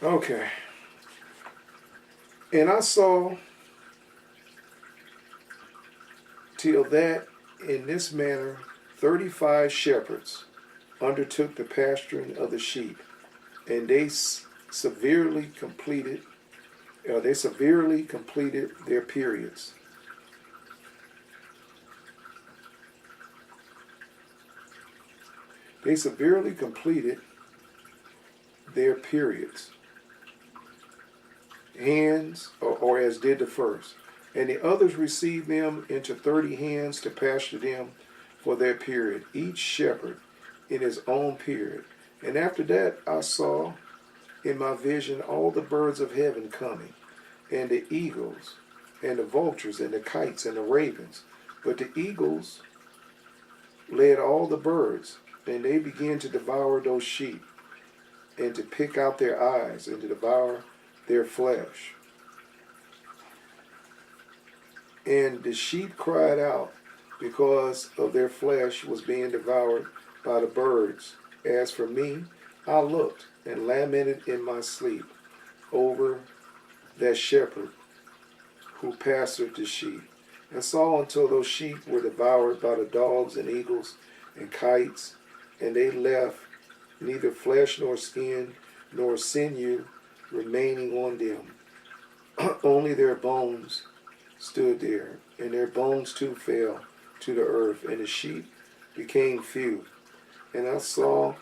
Okay. And I saw till that in this manner 35 shepherds undertook the pasturing of the sheep, and severely completed they severely completed their periods. They severely completed their periods, hands, or as did the first. And the others received them into 30 hands to pasture them for their period, each shepherd in his own period. And after that I saw in my vision all the birds of heaven coming, and the eagles, and the vultures, and the kites, and the ravens. But the eagles led all the birds, and they began to devour those sheep, and to pick out their eyes, and to devour their flesh. And the sheep cried out because of their flesh was being devoured by the birds. As for me, I looked and lamented in my sleep over that shepherd who pastured the sheep, and saw until those sheep were devoured by the dogs and eagles and kites, and they left neither flesh nor skin nor sinew remaining on them. Only their bones stood there, and their bones too fell to the earth, and the sheep became few. And I saw,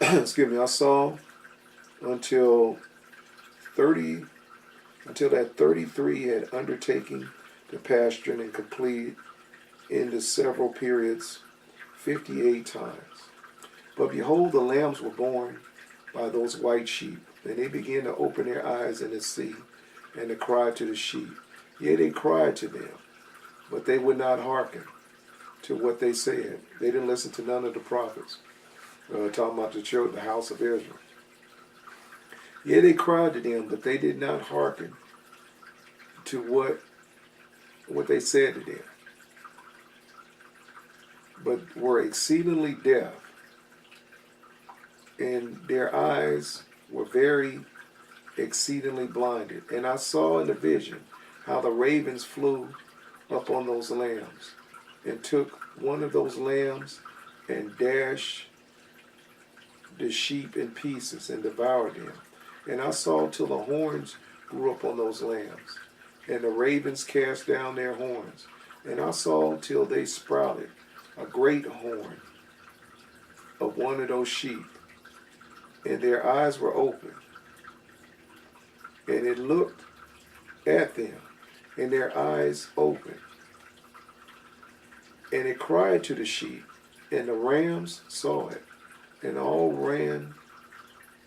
excuse me, I saw until 30, until that 33 had undertaken the pasturing and completed in the several periods 58 times. But behold, the lambs were born by those white sheep, and they began to open their eyes and to see, and to cry to the sheep. Yea, they cried to them, but they would not hearken to what they said. They didn't listen to none of the prophets. Talking about the children, the house of Israel. Yea, they cried to them, but they did not hearken to what they said to them, but were exceedingly deaf, and their eyes were very exceedingly blinded. And I saw in the vision how the ravens flew up on those lambs, and took one of those lambs and dashed the sheep in pieces and devoured them. And I saw till the horns grew up on those lambs, and the ravens cast down their horns. And I saw till they sprouted a great horn of one of those sheep, and their eyes were open, and it looked at them, and their eyes opened, and it cried to the sheep, and the rams saw it, and all ran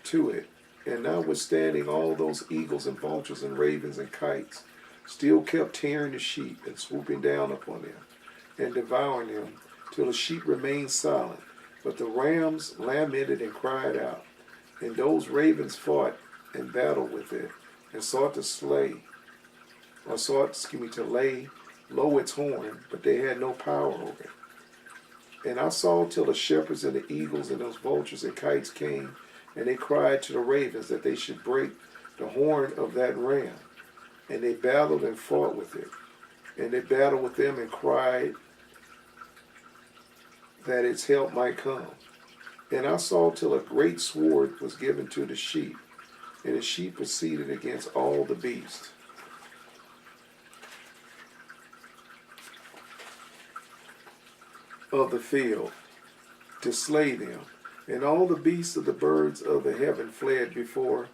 to it. And notwithstanding all those eagles and vultures and ravens and kites still kept tearing the sheep and swooping down upon them and devouring them, till the sheep remained silent. But the rams lamented and cried out, and those ravens fought and battled with it, and sought to to lay low its horn, but they had no power over it. And I saw till the shepherds and the eagles and those vultures and kites came, and they cried to the ravens that they should break the horn of that ram. And they battled and fought with it. And they battled with them and cried that its help might come. And I saw till a great sword was given to the sheep, and the sheep proceeded against all the beasts of the field to slay them. And all the beasts of the birds of the heaven fled before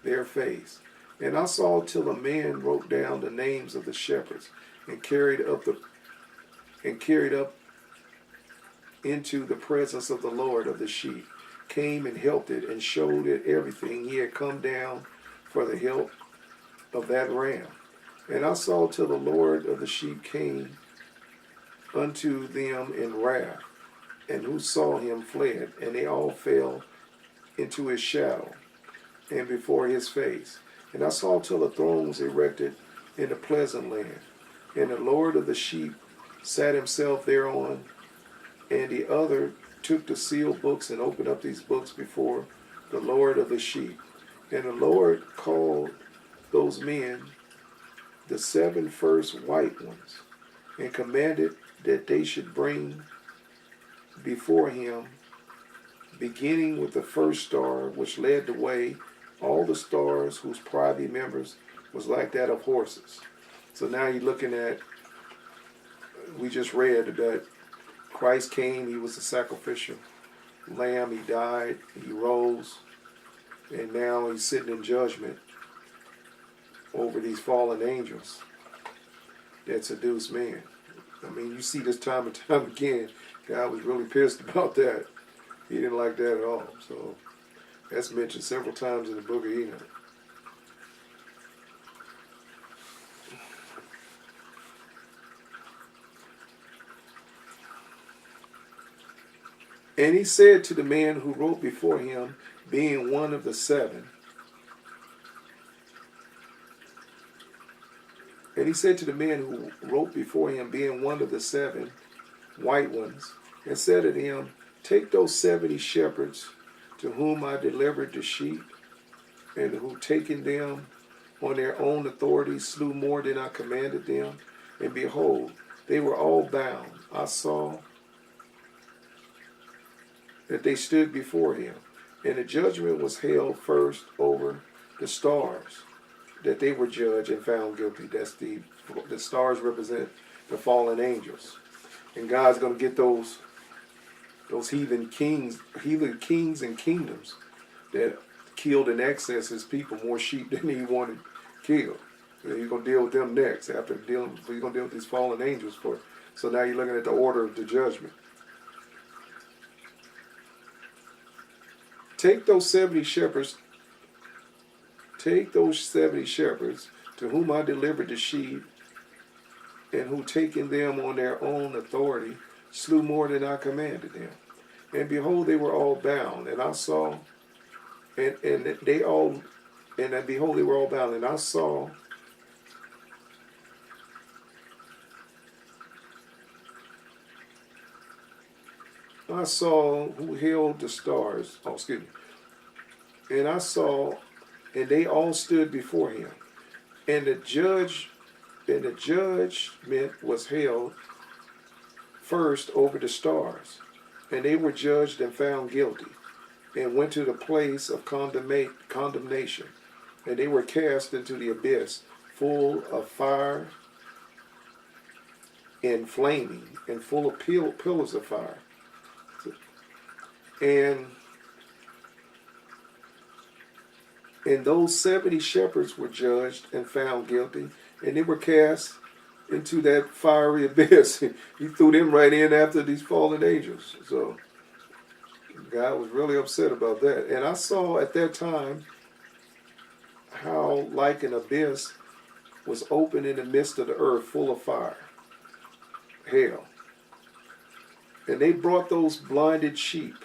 their face. And I saw till a man wrote down the names of the shepherds, and carried up into the presence of the Lord of the sheep, came and helped it, and showed it everything he had come down for the help of that ram. And I saw till the Lord of the sheep came unto them in wrath, and who saw him fled, and they all fell into his shadow and before his face. And I saw till the throne was erected in the pleasant land, and the Lord of the sheep sat himself thereon, and the other took the sealed books and opened up these books before the Lord of the sheep. And the Lord called those men the 7 first white ones, and commanded that they should bring before him, beginning with the first star which led the way, all the stars whose private members was like that of horses. So now you're looking at, we just read that Christ came, he was the sacrificial lamb, he died, he rose, and now he's sitting in judgment over these fallen angels that seduce man. I mean, you see this time and time again, God was really pissed about that. He didn't like that at all. So that's mentioned several times in the Book of Enoch. And he said to the man who wrote before him, being one of the 7, and he said to the man who wrote before him, being one of the 7 white ones, and said to him, take those 70 shepherds to whom I delivered the sheep, and who taking them on their own authority slew more than I commanded them. And behold, they were all bound. I saw that they stood before him. And the judgment was held first over the stars, that they were judged and found guilty. That's the stars represent the fallen angels. And God's going to get those heathen kings and kingdoms that killed in excess his people, more sheep than he wanted killed. And he's going to deal with them next. He's going to deal with these fallen angels for. So now you're looking at the order of the judgment. Take those 70 shepherds to whom I delivered the sheep, and who taking them on their own authority slew more than I commanded them. And behold, they were all bound, and I saw, and behold, they were all bound, and I saw who held the stars. Oh, excuse me. And I saw, and they all stood before him. And the judgment was held first over the stars. And they were judged and found guilty, and went to the place of condemnation. And they were cast into the abyss, full of fire and flaming, and full of pillars of fire. And those 70 shepherds were judged and found guilty, and they were cast into that fiery abyss. He threw them right in after these fallen angels. So God was really upset about that. And I saw at that time how like an abyss was open in the midst of the earth, full of fire, hell. And they brought those blinded sheep.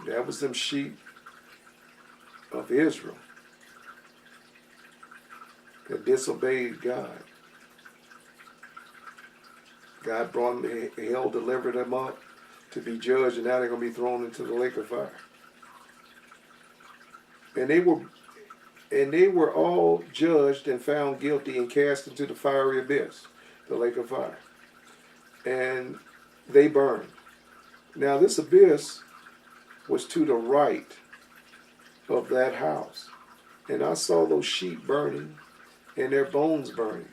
That was them sheep of Israel that disobeyed God. God brought them, hell delivered them up to be judged, and now they're going to be thrown into the lake of fire. And they were all judged and found guilty and cast into the fiery abyss, the lake of fire. And they burned. Now this abyss was to the right of that house. And I saw those sheep burning and their bones burning.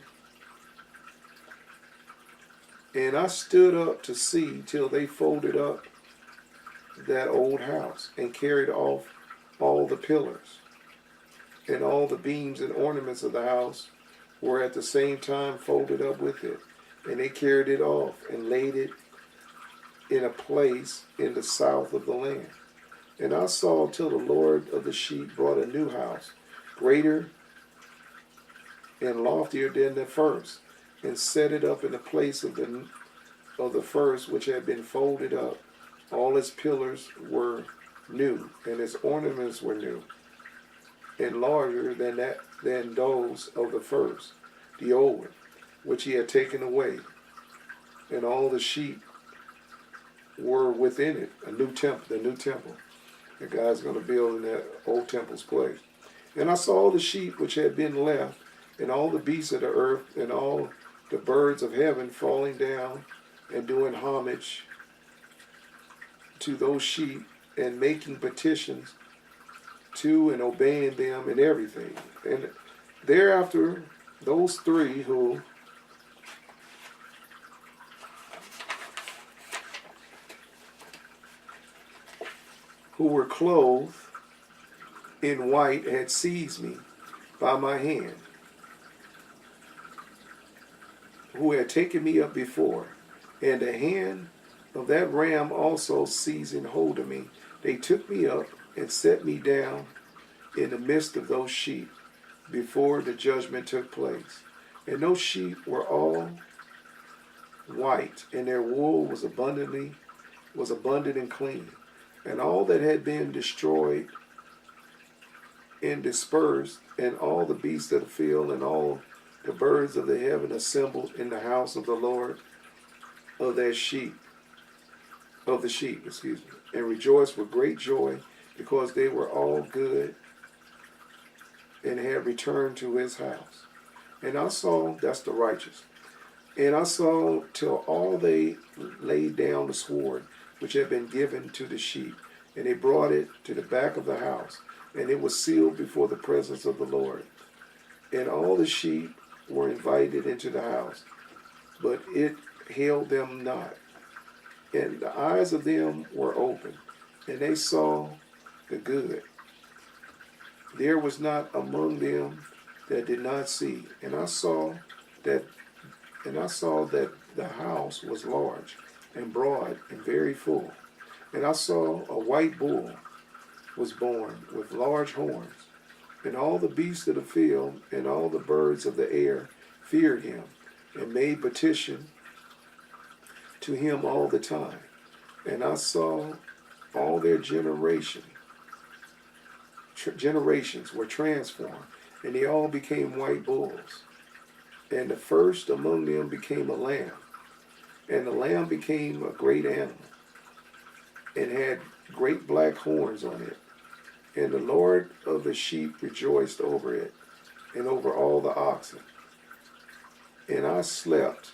And I stood up to see till they folded up that old house and carried off all the pillars. And all the beams and ornaments of the house were at the same time folded up with it. And they carried it off and laid it in a place in the south of the land. And I saw till the Lord of the sheep brought a new house, greater and loftier than the first, and set it up in the place of the first, which had been folded up. All its pillars were new, and its ornaments were new, and larger than those of the first, the old one, which he had taken away. And all the sheep were within it, a new temple, the new temple that God's going to build in that old temple's place. And I saw the sheep which had been left, and all the beasts of the earth, and all the birds of heaven falling down and doing homage to those sheep, and making petitions to and obeying them and everything. And thereafter, those three who were clothed in white had seized me by my hand, who had taken me up before, and the hand of that ram also seizing hold of me. They took me up and set me down in the midst of those sheep before the judgment took place. And those sheep were all white, and their wool was abundant and clean. And all that had been destroyed and dispersed, and all the beasts of the field, and all the birds of the heaven assembled in the house of the Lord of the sheep, and rejoiced with great joy, because they were all good and had returned to his house. And I saw, that's the righteous, and I saw till all they laid down the sword which had been given to the sheep, and they brought it to the back of the house, and it was sealed before the presence of the Lord. And all the sheep were invited into the house, but it held them not. And the eyes of them were open, and they saw the good. There was not among them that did not see. And I saw that the house was large and broad and very full. And I saw a white bull was born with large horns, and all the beasts of the field and all the birds of the air feared him, and made petition to him all the time. And I saw all their generations were transformed, and they all became white bulls. And the first among them became a lamb, and the lamb became a great animal, and had great black horns on it. And the Lord of the sheep rejoiced over it, and over all the oxen. And I slept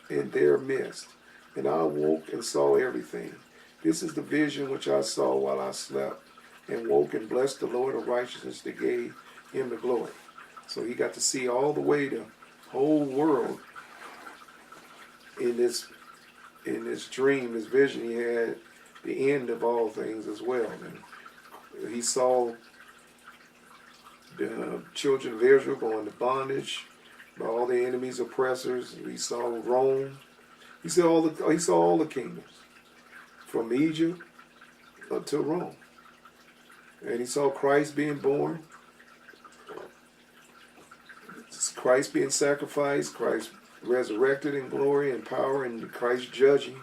in their midst, and I awoke and saw everything. This is the vision which I saw while I slept, and woke and blessed the Lord of righteousness that gave him the glory. So he got to see all the way the whole world in this dream, this vision he had, the end of all things as well. And he saw the children of Israel go into bondage by all the enemies, oppressors. He saw Rome. He saw all the kingdoms, from Egypt up to Rome. And he saw Christ being born, Christ being sacrificed, Christ resurrected in glory and power, and Christ judging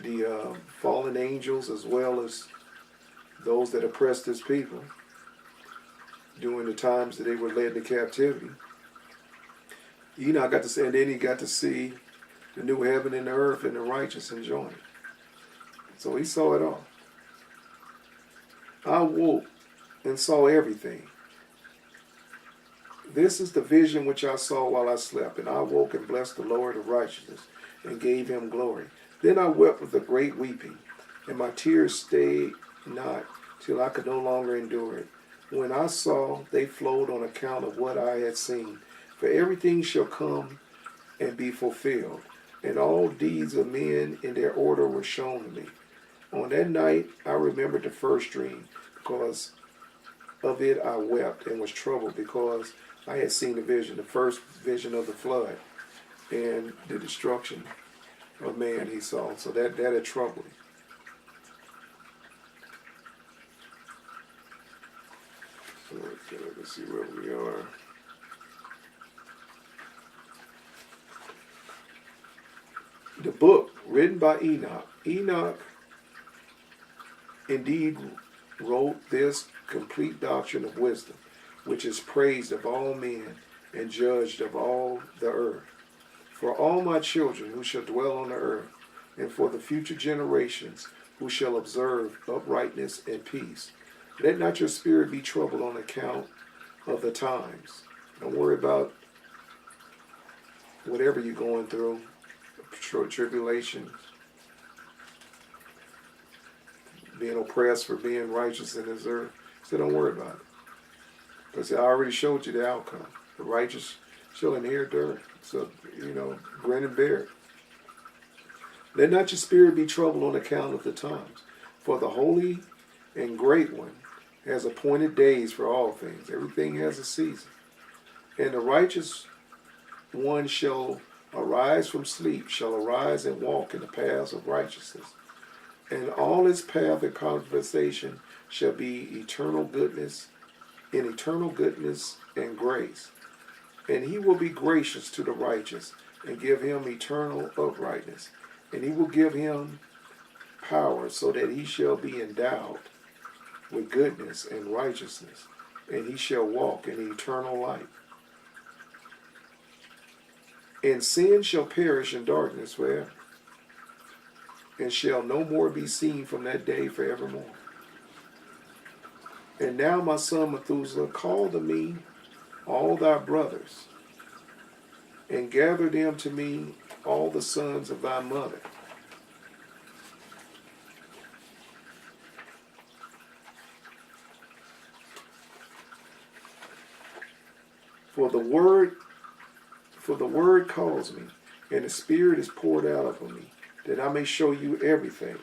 the fallen angels as well as those that oppressed his people during the times that they were led into captivity. Enoch got to see, and then he got to see the new heaven and the earth and the righteous enjoying it. So he saw it all. I woke and saw everything. This is the vision which I saw while I slept, and I woke and blessed the Lord of righteousness and gave him glory. Then I wept with a great weeping, and my tears stayed not till I could no longer endure it. When I saw, they flowed on account of what I had seen. For everything shall come and be fulfilled, and all deeds of men in their order were shown to me. On that night I remembered the first dream. Because of it I wept and was troubled, because I had seen the vision, the first vision of the flood and the destruction of man he saw. So that had troubled him. So let's see where we are. The book written by Enoch. Enoch indeed wrote this complete doctrine of wisdom, which is praised of all men and judged of all the earth. For all my children who shall dwell on the earth and for the future generations who shall observe uprightness and peace. Let not your spirit be troubled on account of the times. Don't worry about whatever you're going through, tribulations, being oppressed for being righteous in this earth. So don't worry about it. Because I already showed you the outcome. The righteous shall inherit the earth. So, grin and bear it. Let not your spirit be troubled on account of the times. For the Holy and Great One has appointed days for all things. Everything has a season. And the righteous one shall arise from sleep, shall arise and walk in the paths of righteousness. And all his path and conversation shall be eternal goodness, in eternal goodness and grace. And he will be gracious to the righteous, and give him eternal uprightness. And he will give him power, so that he shall be endowed with goodness and righteousness, and he shall walk in eternal light. And sin shall perish in darkness forever, and shall no more be seen from that day forevermore. And now, my son Methuselah, call to me all thy brothers, and gather them to me all the sons of thy mother. For the word calls me, and the Spirit is poured out upon me, that I may show you everything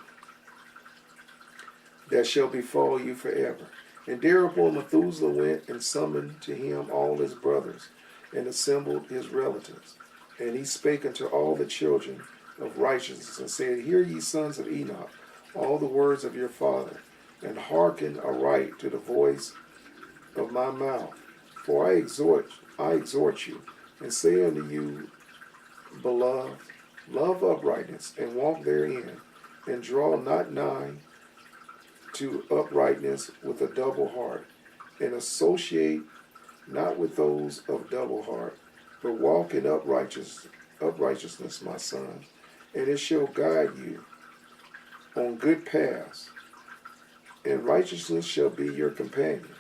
that shall befall you forever. And thereupon Methuselah went and summoned to him all his brothers, and assembled his relatives. And he spake unto all the children of righteousness, and said, Hear ye, sons of Enoch, all the words of your father, and hearken aright to the voice of my mouth. For I exhort you, and say unto you, beloved, love uprightness, and walk therein, and draw not nigh to uprightness with a double heart, and associate not with those of double heart, but walk in uprightness, my son, and it shall guide you on good paths, and righteousness shall be your companion.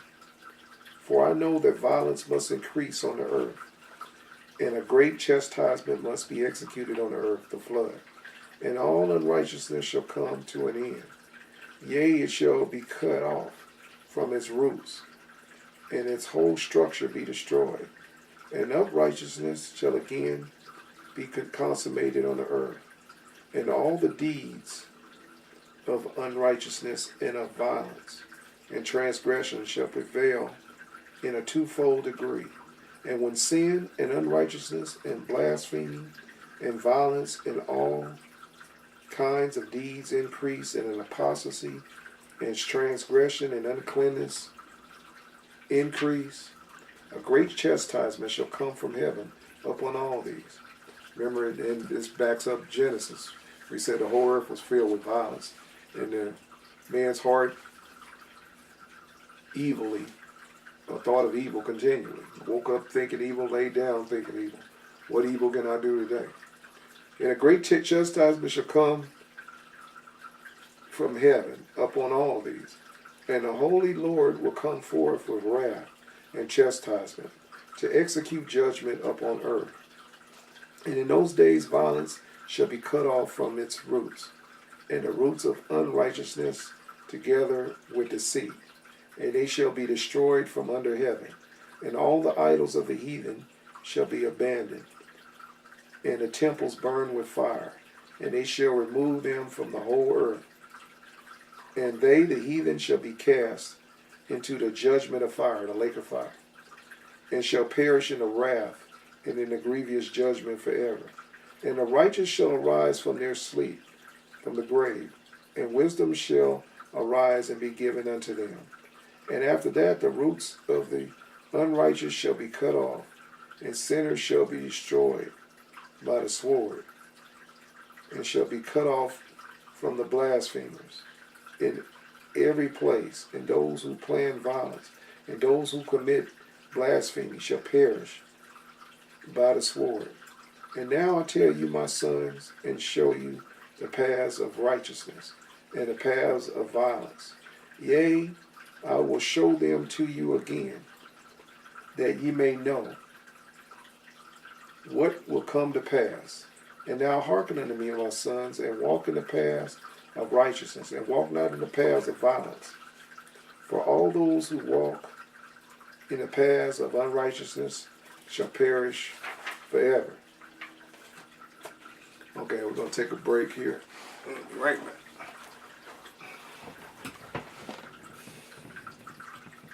For I know that violence must increase on the earth, and a great chastisement must be executed on the earth, the flood. And all unrighteousness shall come to an end. Yea, it shall be cut off from its roots, and its whole structure be destroyed. And uprightness shall again be consummated on the earth, and all the deeds of unrighteousness and of violence and transgression shall prevail in a twofold degree. And when sin and unrighteousness and blasphemy and violence and all kinds of deeds increase, and an apostasy and transgression and uncleanness increase, a great chastisement shall come from heaven upon all these. Remember, and this backs up Genesis. We said the whole earth was filled with violence, and the man's heart evilly, or thought of evil continually. Woke up thinking evil, laid down thinking evil. What evil can I do today? And a great chastisement shall come from heaven upon all these. And the Holy Lord will come forth with wrath and chastisement, to execute judgment upon earth. And in those days violence shall be cut off from its roots, and the roots of unrighteousness together with deceit. And they shall be destroyed from under heaven. And all the idols of the heathen shall be abandoned, and the temples burned with fire. And they shall remove them from the whole earth. And they, the heathen, shall be cast into the judgment of fire, the lake of fire, and shall perish in the wrath and in the grievous judgment forever. And the righteous shall arise from their sleep, from the grave, and wisdom shall arise and be given unto them. And after that the roots of the unrighteous shall be cut off, and sinners shall be destroyed by the sword, and shall be cut off from the blasphemers in every place, and those who plan violence, and those who commit blasphemy shall perish by the sword. And now I tell you, my sons, and show you the paths of righteousness and the paths of violence. Yea, I will show them to you again, that ye may know what will come to pass. And now hearken unto me, my sons, and walk in the paths of righteousness, and walk not in the paths of violence. For all those who walk in the paths of unrighteousness shall perish forever. Okay, we're going to take a break here. Right back.